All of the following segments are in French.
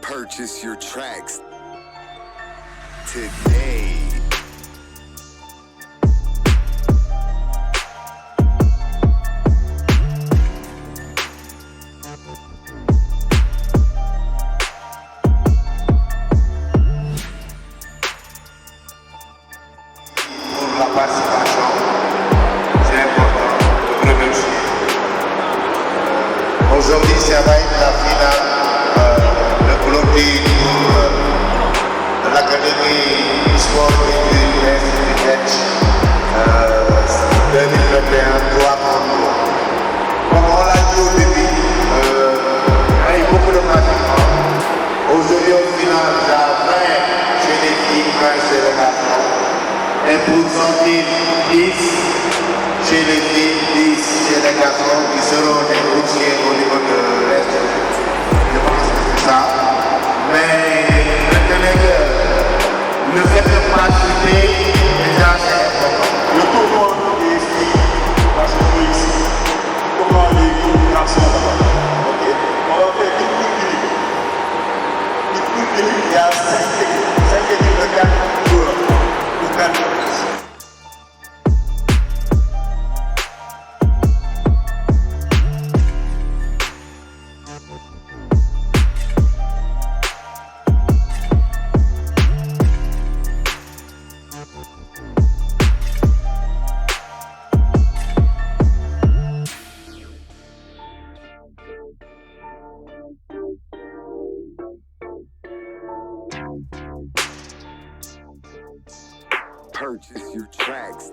Purchase your tracks today. Aujourd'hui, ça va être la finale de clôture de l'Académie Sport et SPH 2021 3 Comme on l'a dit au début, il y a eu beaucoup de pratiquants. Aujourd'hui, au final, il y a 20 chez les filles, 20 chez les garçons. Et pour sortir 10 chez les filles, 10 chez les garçons qui seront des routiers au niveau de l'Est. Je pense que c'est ça. Mais maintenant que le fait de participer, déjà c'est important. Le tournoi est ici, parce que ici, comment les garçons là-bas. Ok. On va faire une coupe d'unique. Une coupe d'unique, il y a 5 équipes de 4 joueurs. Ou 4 joueurs. Purchase your tracks.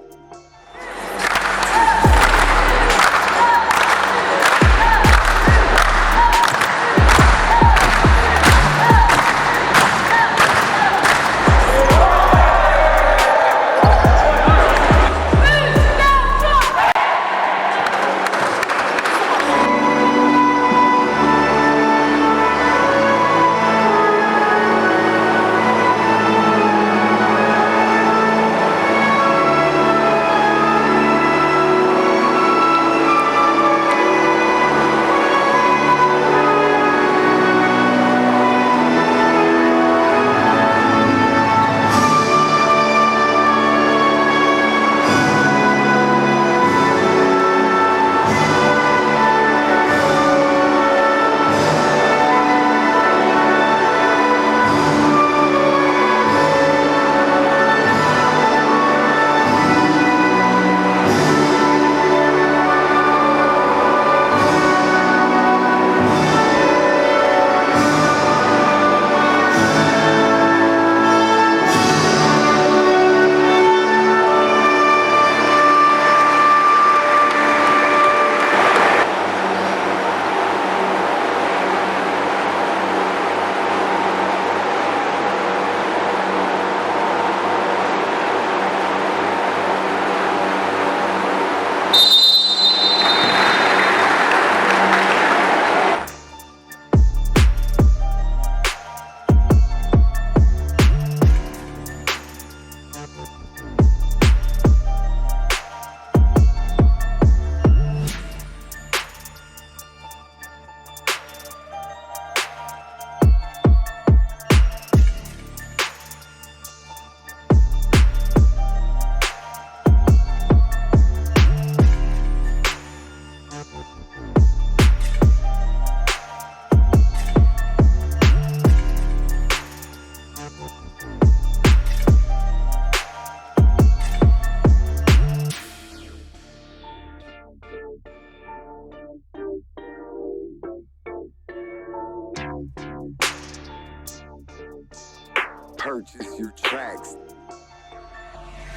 Purchase your tracks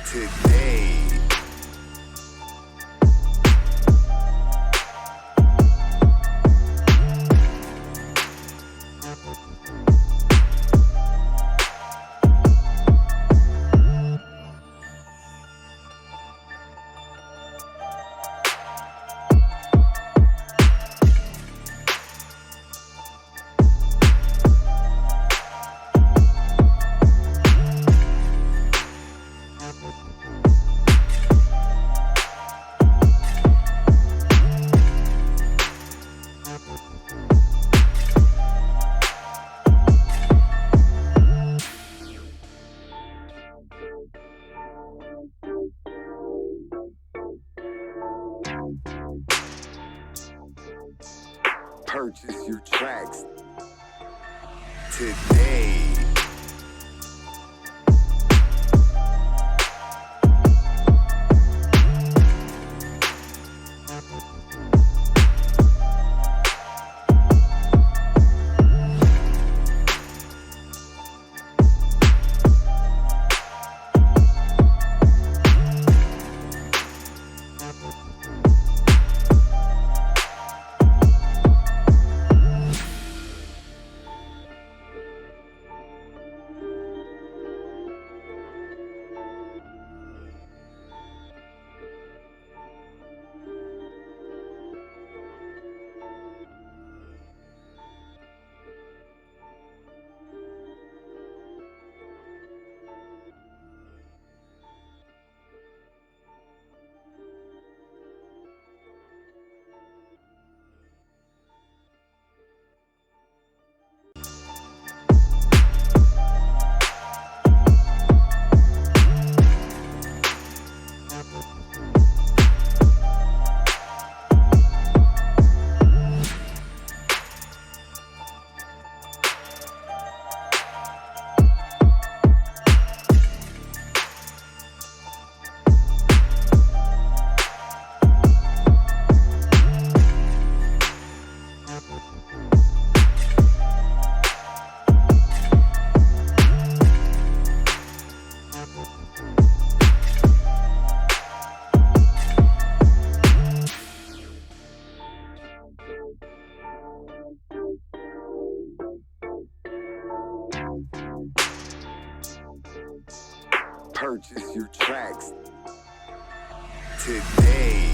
today. Purchase your tracks today. Purchase your tracks today.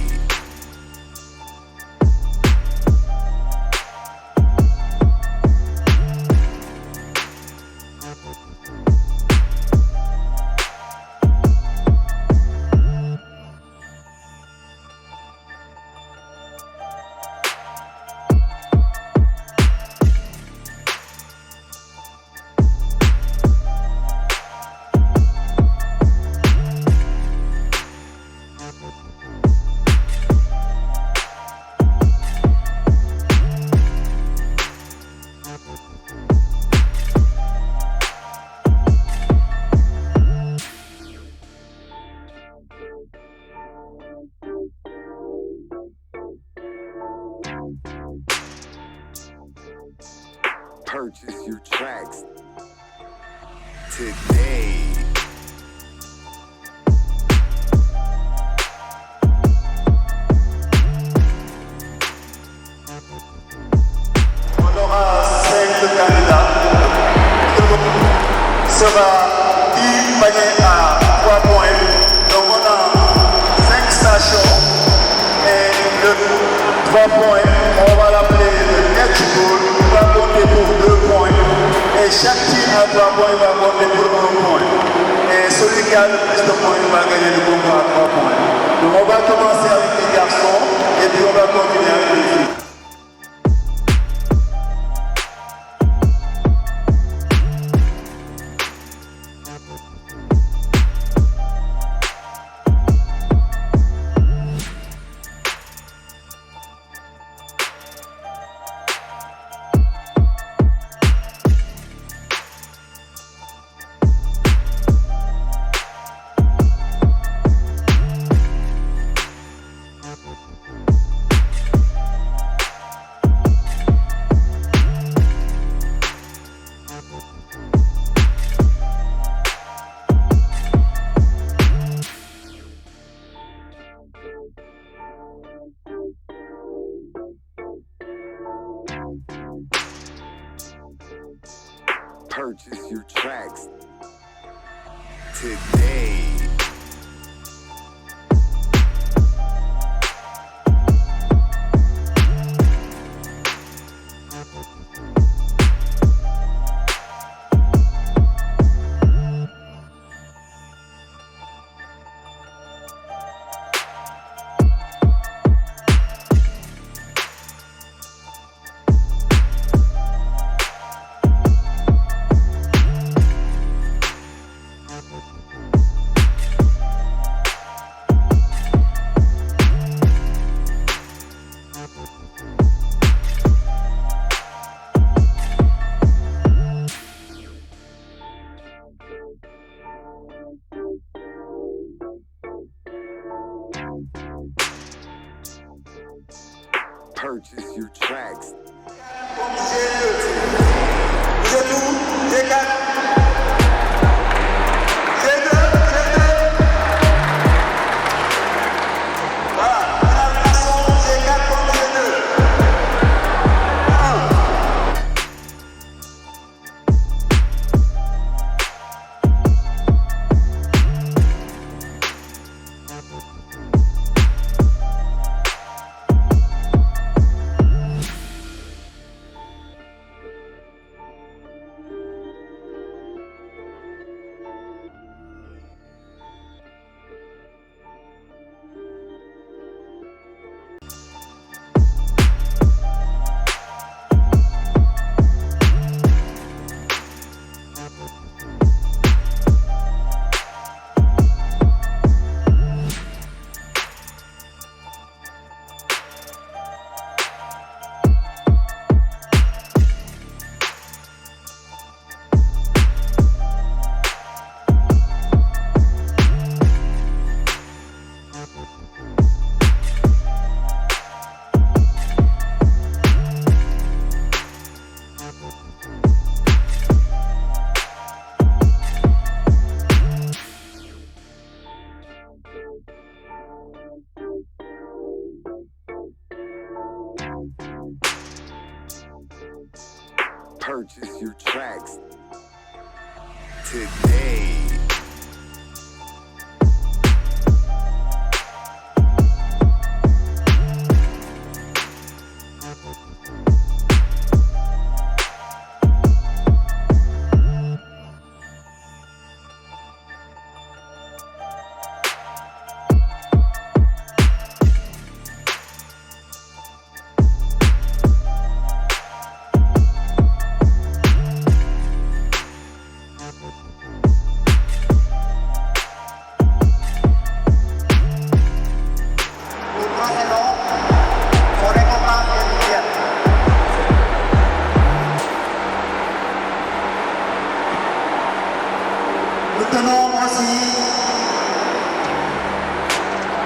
Purchase your tracks today. On aura 5 candidats. Sera 10 paniers à 3 points. Donc on a 5 stations et le 3 points, on va l'appeler le catch ball, il va compter pour 2 points. Et chaque team à 3 points va compter pour 1 point. Et celui qui a le plus de points va gagner le combat à 3 points. Donc on va commencer avec les garçons et puis on va continuer avec les filles. Purchase your tracks. Purchase your tracks today. Nous tenons aussi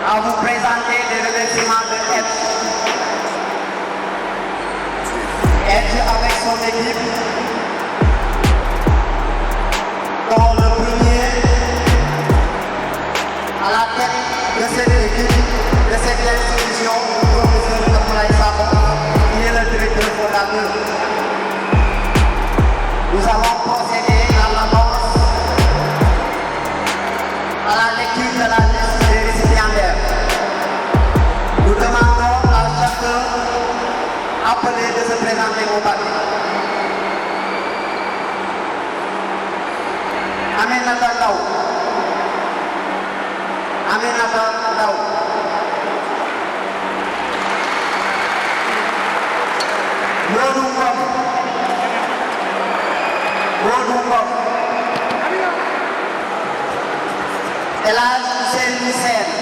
à vous présenter des remerciements de Edge. Edge avec son équipe, dont le premier à la tête de cette équipe, de cette institution, le professeur Abdoulaye Sabo, qui est le directeur fondateur. Nous allons procéder à l'annonce, à la lecture de la liste des récipiendaires. Nous demandons à chacun appelé de se présenter au papier. Aminata Ndao. Aminata Ndao. Modou Ngom. Modou Ngom. El Hadj Ousseynou Sène.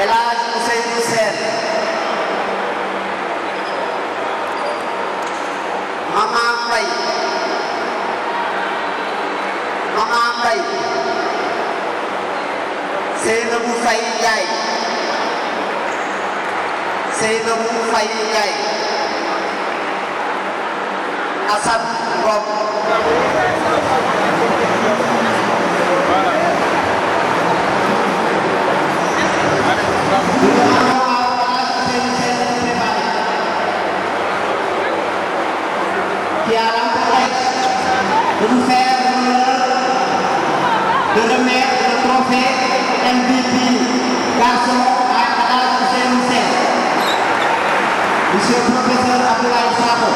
El Hadj Ousseynou Sène. Mama Mbaye. Mama Mbaye. Seynabou Faye Ndiaye. Seynabou Faye Ndiaye. Assane Ngom. Qui a l'intérêt de nous faire l'honneur de remettre le trophée MVP garçon à El Hadj Ousseynou Sène. Monsieur le professeur Abdoulaye Sabo.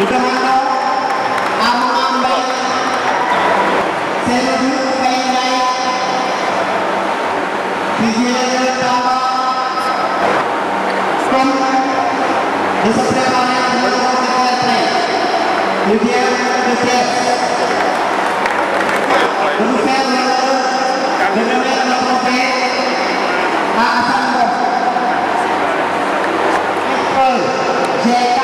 Nous demandons à Mama Mbaye, Seynabou Faye Ndiaye, qui vient de Tamba, comme de se préparer pour le monde de train. Il vient de Thiès. De nous faire l'honneur de remettre le trophée à Assane Ngom. G4.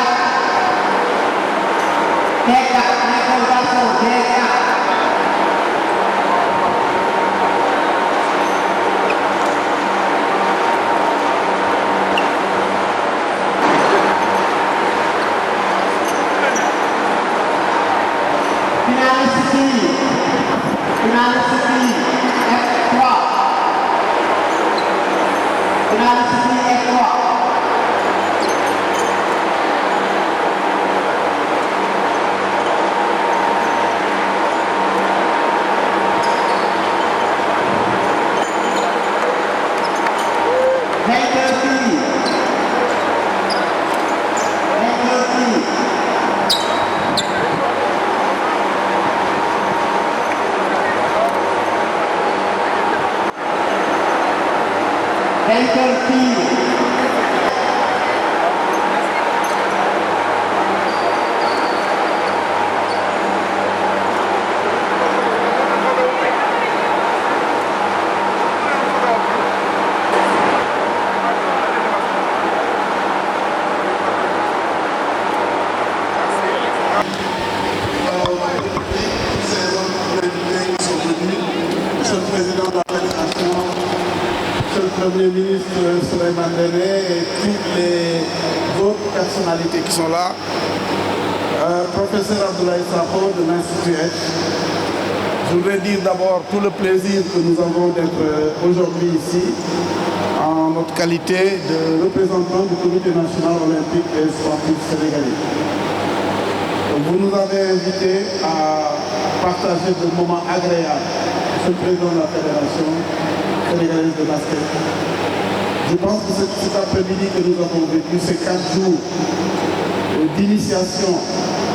Interfile. Monsieur le Président de la Fédération, Monsieur le Premier ministre Souleymane Ndéné et toutes les autres personnalités qui sont là, professeur Abdoulaye Sakho de l'Institut H. Je voudrais dire d'abord tout le plaisir que nous avons d'être aujourd'hui ici en notre qualité de représentant du Comité national olympique et sportif sénégalais. Vous nous avez invités à partager de moments agréables. Monsieur le Président de la Fédération sénégalaise de basket. Je pense que cet après-midi que nous avons vécu, ces 4 jours d'initiation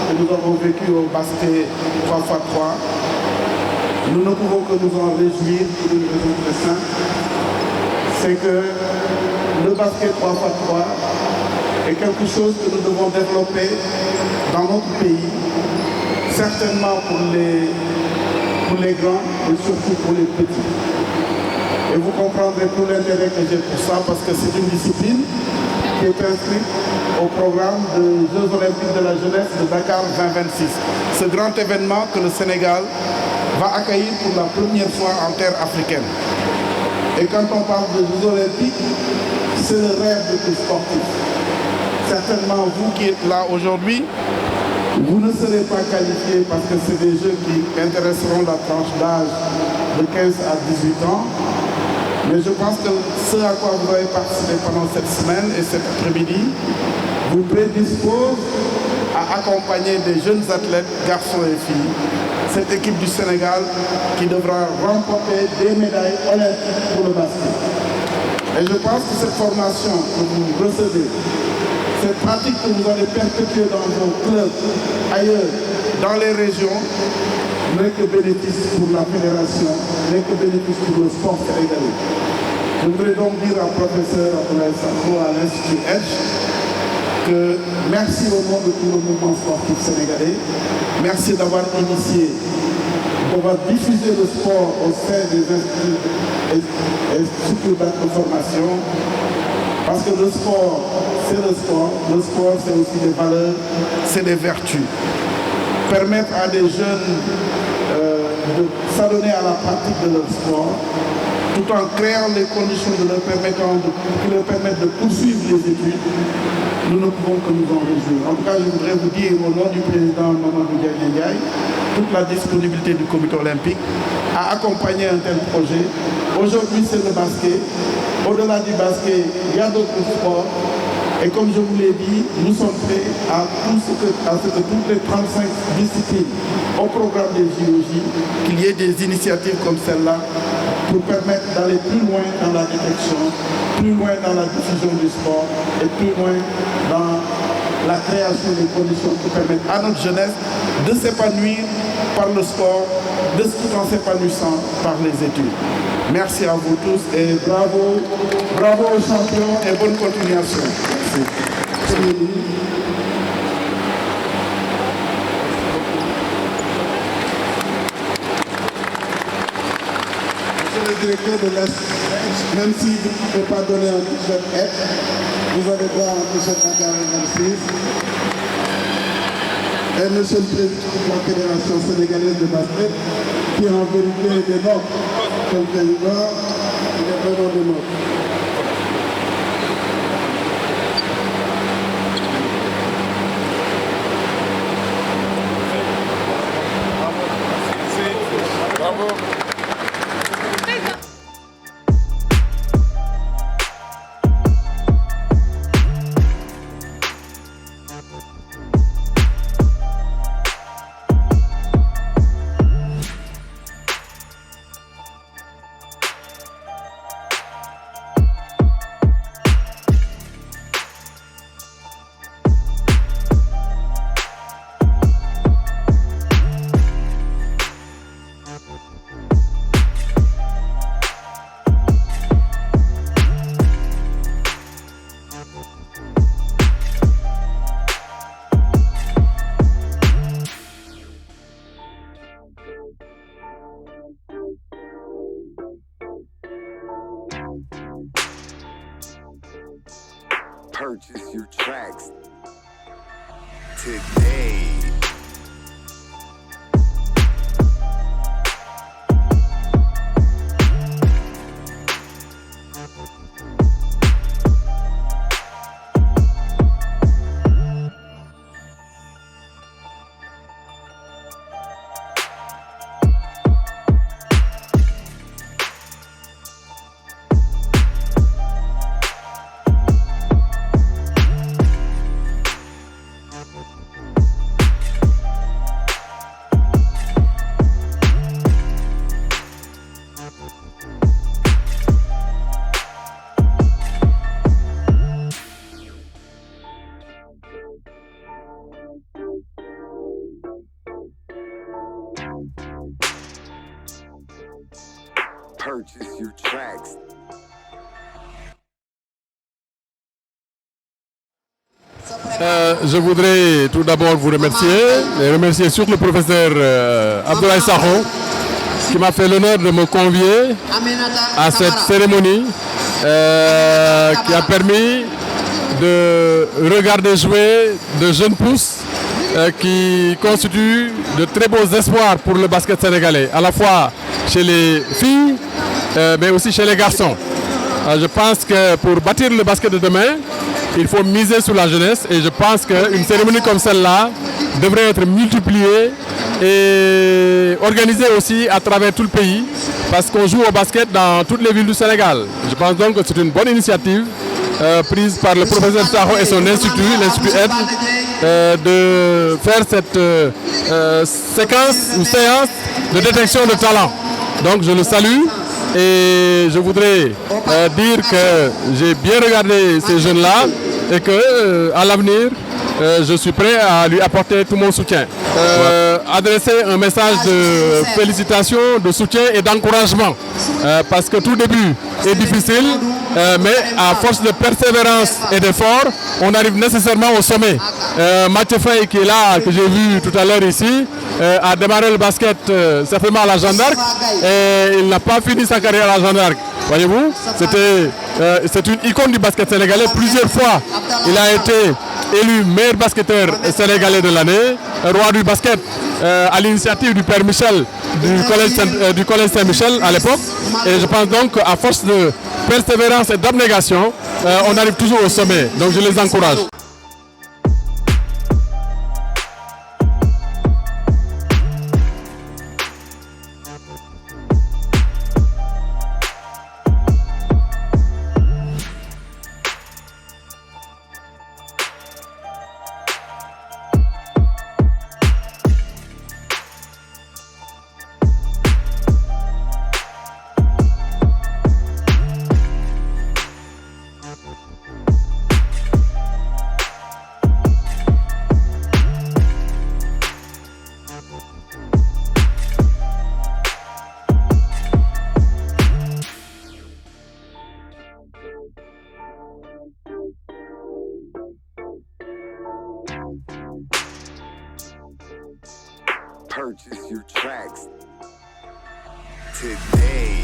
que nous avons vécu au basket 3x3, nous ne pouvons que nous en réjouir pour une raison très simple. C'est que le basket 3x3 est quelque chose que nous devons développer dans notre pays, certainement pour les grands et surtout pour les petits. Et vous comprendrez tout l'intérêt que j'ai pour ça parce que c'est une discipline qui est inscrite au programme des Jeux Olympiques de la jeunesse de Dakar 2026. Ce grand événement que le Sénégal va accueillir pour la première fois en terre africaine. Et quand on parle de Jeux Olympiques, c'est le rêve de tout sportif. Certainement, vous qui êtes là aujourd'hui, vous ne serez pas qualifiés parce que c'est des jeux qui intéresseront la tranche d'âge de 15 à 18 ans. Mais je pense que ce à quoi vous avez participé pendant cette semaine et cet après-midi vous prédispose à accompagner des jeunes athlètes, garçons et filles, cette équipe du Sénégal qui devra remporter des médailles olympiques pour le basket. Et je pense que cette formation que vous recevez, cette pratique que vous allez perpétuer dans vos clubs, ailleurs, dans les régions, n'est que bénéfice pour la fédération, n'est que bénéfice pour le sport sénégalais. Je voudrais donc dire au professeur Abdoulaye Sakho à l'Institut H que merci au nom de tout le mouvement sportif sénégalais. Merci d'avoir initié, d'avoir diffusé le sport au sein des instituts et structures de formation. Parce que le sport, c'est le sport. Le sport, c'est aussi des valeurs, c'est des vertus. Permettre à des jeunes de s'adonner à la pratique de leur sport, tout en créant les conditions qui leur permettent de poursuivre les études, nous ne pouvons que nous en réjouir. En tout cas, je voudrais vous dire au nom du président Mamadou Ndiaye toute la disponibilité du comité olympique à accompagner un tel projet. Aujourd'hui, c'est le basket. Au-delà du basket, il y a d'autres sports. Et comme je vous l'ai dit, nous sommes prêts à ce que toutes les 35 disciplines au programme des JOJ, qu'il y ait des initiatives comme celle-là pour permettre d'aller plus loin dans la détection, plus loin dans la diffusion du sport et plus loin dans la création des conditions qui permettent à notre jeunesse de s'épanouir par le sport, tout en s'épanouissant par les études. Merci à vous tous et bravo, bravo aux champions et bonne continuation. Merci. Monsieur le directeur de l'Institut, même si vous ne pouvez pas donner un t-shirt F, vous avez droit à un t-shirt Dakar 26. Et monsieur le président de la Fédération sénégalaise de basket, qui en vérité est des nôtres, comme président, il est vraiment des nôtres. Bravo. Purchase your tracks today. Purchase your tracks. Je voudrais tout d'abord vous remercier et remercier surtout le professeur Abdoulaye Sakho qui m'a fait l'honneur de me convier à cette cérémonie qui a permis de regarder jouer de jeunes pousses qui constituent de très beaux espoirs pour le basket sénégalais, à la fois chez les filles mais aussi chez les garçons. Je pense que pour bâtir le basket de demain, il faut miser sur la jeunesse et je pense qu'une cérémonie comme celle-là devrait être multipliée et organisée aussi à travers tout le pays parce qu'on joue au basket dans toutes les villes du Sénégal. Je pense donc que c'est une bonne initiative prise par le professeur Sakho et son institut, l'Institut Aide, de faire cette séquence ou séance de détection de talent. Donc je le salue. Et je voudrais dire que j'ai bien regardé ces jeunes-là et que à l'avenir, je suis prêt à lui apporter tout mon soutien. Adresser un message de félicitations, de soutien et d'encouragement. Parce que tout début est difficile, mais à force de persévérance et d'effort, on arrive nécessairement au sommet. Mathieu Faye qui est là, que j'ai vu tout à l'heure ici, a démarré le basket certainement à la Jeanne d'Arc et il n'a pas fini sa carrière à la Jeanne d'Arc. Voyez-vous, c'est une icône du basket sénégalais. Plusieurs fois, il a été élu meilleur basketteur sénégalais de l'année, roi du basket à l'initiative du père Michel du collège Saint-Michel à l'époque. Et je pense donc qu'à force de persévérance et d'abnégation, on arrive toujours au sommet. Donc je les encourage. Purchase your tracks today.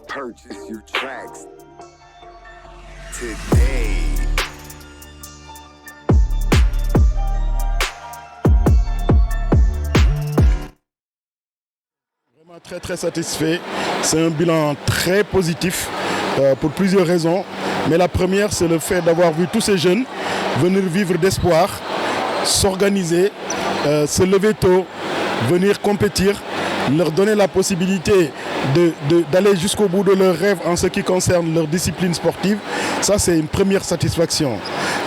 Purchase your tracks today. Vraiment très satisfait. C'est un bilan très positif pour plusieurs raisons. Mais la première, c'est le fait d'avoir vu tous ces jeunes venir vivre d'espoir, s'organiser, se lever tôt, venir compétir leur donner la possibilité d'aller jusqu'au bout de leurs rêves en ce qui concerne leur discipline sportive, ça c'est une première satisfaction.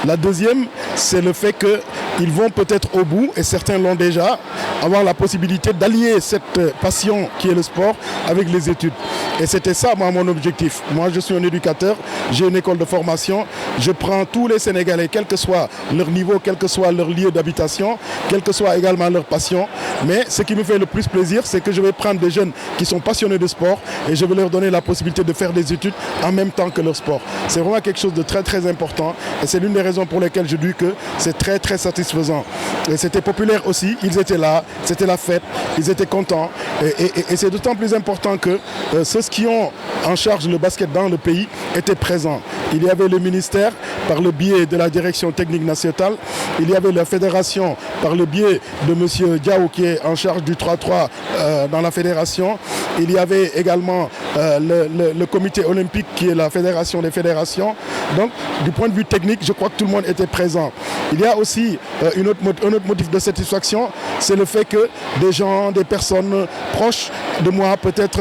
La deuxième, c'est le fait qu'ils vont peut-être au bout, et certains l'ont déjà, avoir la possibilité d'allier cette passion qui est le sport avec les études. Et c'était ça, moi, mon objectif. Moi, je suis un éducateur, j'ai une école de formation, je prends tous les Sénégalais, quel que soit leur niveau, quel que soit leur lieu d'habitation, quelle que soit également leur passion. Mais ce qui me fait le plus plaisir, c'est que je vais prendre des jeunes qui sont passionnés de sport et je vais leur donner la possibilité de faire des études en même temps que leur sport. C'est vraiment quelque chose de très, très important et c'est l'une des raisons pour lesquelles je dis que c'est très, très satisfaisant. Et c'était populaire aussi, ils étaient là, c'était la fête, ils étaient contents et c'est d'autant plus important que ceux qui ont en charge le basket dans le pays étaient présents. Il y avait le ministère par le biais de la direction technique nationale, il y avait la fédération par le biais de M. Diaw qui est en charge du 3-3 dans la fédération, il y avait également le comité olympique qui est la fédération des fédérations. Donc du point de vue technique, je crois que tout le monde était présent. Il y a aussi un autre motif de satisfaction, c'est le fait que des gens, des personnes proches de moi, peut-être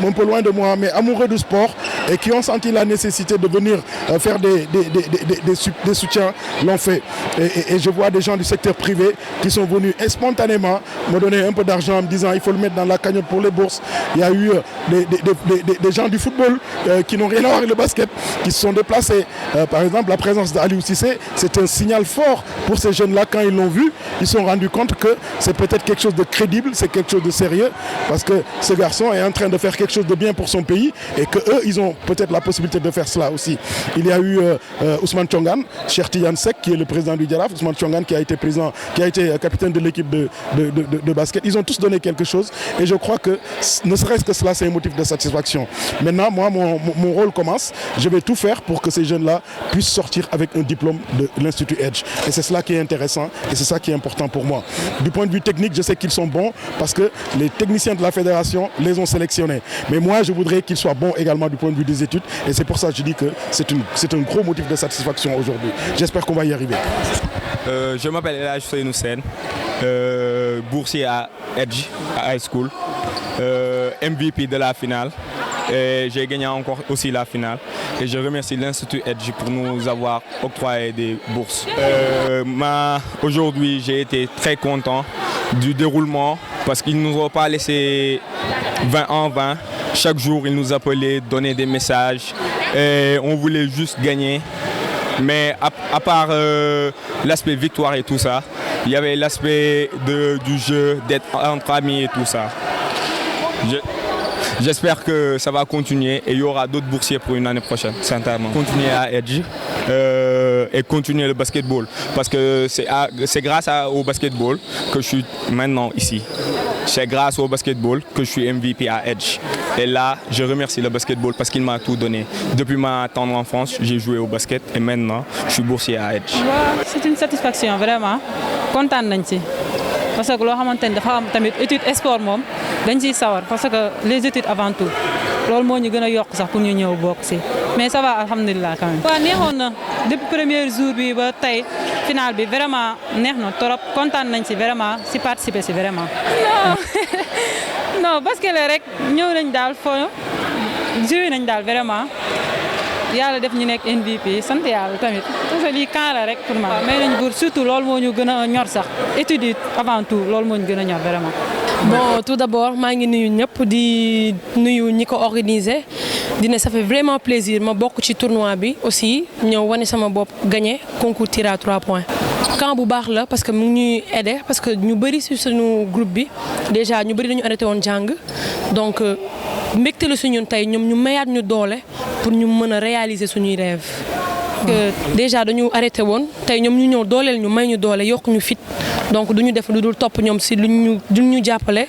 un peu loin de moi, mais amoureux du sport et qui ont senti la nécessité de venir faire des soutiens, l'ont fait. Et je vois des gens du secteur privé qui sont venus spontanément me donner un peu d'argent en me disant il faut le mettre dans la cagnotte pour les bourses. Il y a eu des gens du football qui n'ont rien à voir avec le basket, qui se sont déplacés. Par exemple, la présence d'Aliou Cissé, c'est un signal fort pour ces jeunes-là. Quand ils l'ont vu, ils se sont rendus compte que c'est peut-être quelque chose de crédible, c'est quelque chose de sérieux, parce que ce garçon est en train de faire quelque chose de bien pour son pays et qu'eux, ils ont peut-être la possibilité de faire cela aussi. Il y a eu Ousmane Thiongan, Cheikh Tidiane Seck, qui est le président du Jaraaf, Ousmane Thiongan qui a été capitaine de l'équipe de basket. Ils ont tous donné quelque chose et je crois que ne serait-ce que cela, c'est un motif de satisfaction. Maintenant, moi, mon rôle commence. Je vais tout faire pour que ces jeunes-là puissent sortir avec un diplôme de l'Institut Edge. Et c'est cela qui est intéressant et c'est ça qui est important pour moi. Du point de vue technique, je sais qu'ils sont bons parce que les techniciens de la fédération les ont sélectionnés. Mais moi, je voudrais qu'ils soient bons également du point de vue des études et c'est pour ça que je dis que c'est un gros motif de satisfaction aujourd'hui. J'espère qu'on va y arriver. Je m'appelle Elhadj Ousseynou Sène, boursier à Edge, à High School, MVP de la finale. Et j'ai gagné encore aussi la finale. Et je remercie l'Institut Edge pour nous avoir octroyé des bourses. Aujourd'hui, j'ai été très content du déroulement parce qu'ils ne nous ont pas laissé 20 en 20. Chaque jour, ils nous appelaient, donnaient des messages et on voulait juste gagner. Mais à part l'aspect victoire et tout ça, il y avait l'aspect du jeu, d'être entre amis et tout ça. J'espère que ça va continuer et il y aura d'autres boursiers pour une année prochaine, sincèrement. Continuer à Edge et continuer le basketball parce que c'est grâce au basketball que je suis maintenant ici. C'est grâce au basketball que je suis MVP à Edge. Et là, je remercie le basketball parce qu'il m'a tout donné. Depuis ma tendre enfance, j'ai joué au basket et maintenant, je suis boursier à Edge. C'est une satisfaction, vraiment. Content nañ ci. Parce que loo xamante ni dafa am tamit étude sport moom dañ ciy sawar parce que les études avant tout loolu moo ñu gën a yokk sax pour ñu ñëw bokk si mais ça va alhamdulilah quand même. waaw neexoon na depuis premier jour bi ba tey final bi vraiment neex na trop kontaan nañ si vraiment si participer si vraiment. non parce que la rek ñëw nañ daal foo joué nañ daal vraiment. yàlla def ñu nekk MVP sant yàlla tamit parce que lii camp la rek pour man. waaw may nañ buur surtout loolu moo ñu gën a ñor sax études yi avant tout loolu moo ñu gën a ñor vraiment. Bon, tout d'abord maa ngi nuyu ñëpp di nuyu ñi ko organisé dina ça fait vraiment plaisir ma bokk ci tournoi bi aussi ñëw wane sama bopp gagné concours tir à 3 points. camp bu baax la parce que mu ngi ñuy aider parce que ñu bëri ci suñu groupe bi déjà ñu bëri dañu arrêté woon jàng donc mbégte la su ñun tey ñoom ñu mayaat ñu doole pour ñu mën a réaliser suñuy rêve déjà dañu arrêté woon tey ñoom ñu ñëw dooleel ñu may ñu doole yokk ñu fit donc duñu def lu dul topp ñoom si luñ ñu jàppale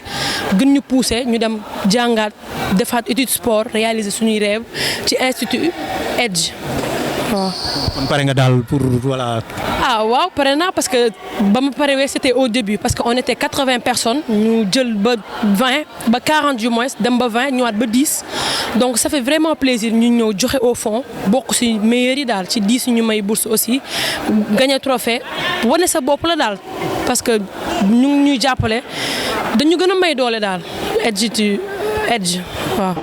gën ñu pousser ñu dem jàngaat defaat étude sport réaliser suñuy rêve ci Institut Edge waaw. kon pare nga daal pour voilà. ah waaw pare naa parce que ba ma paree c'était au début parce que on était 80 personnes ñu jël ba 20 ba 40 du moins dem ba 20 ñëwaat ba 10 donc ça fait vraiment plaisir ñu ñëw joxe au fond bokk ci meilleurs yi daal ci 10 ñu may bourse aussi gagner trophée wane sa bopp la daal parce que ñu ngi ñuy jàppale dañu gën a may doole daal Edge waaw.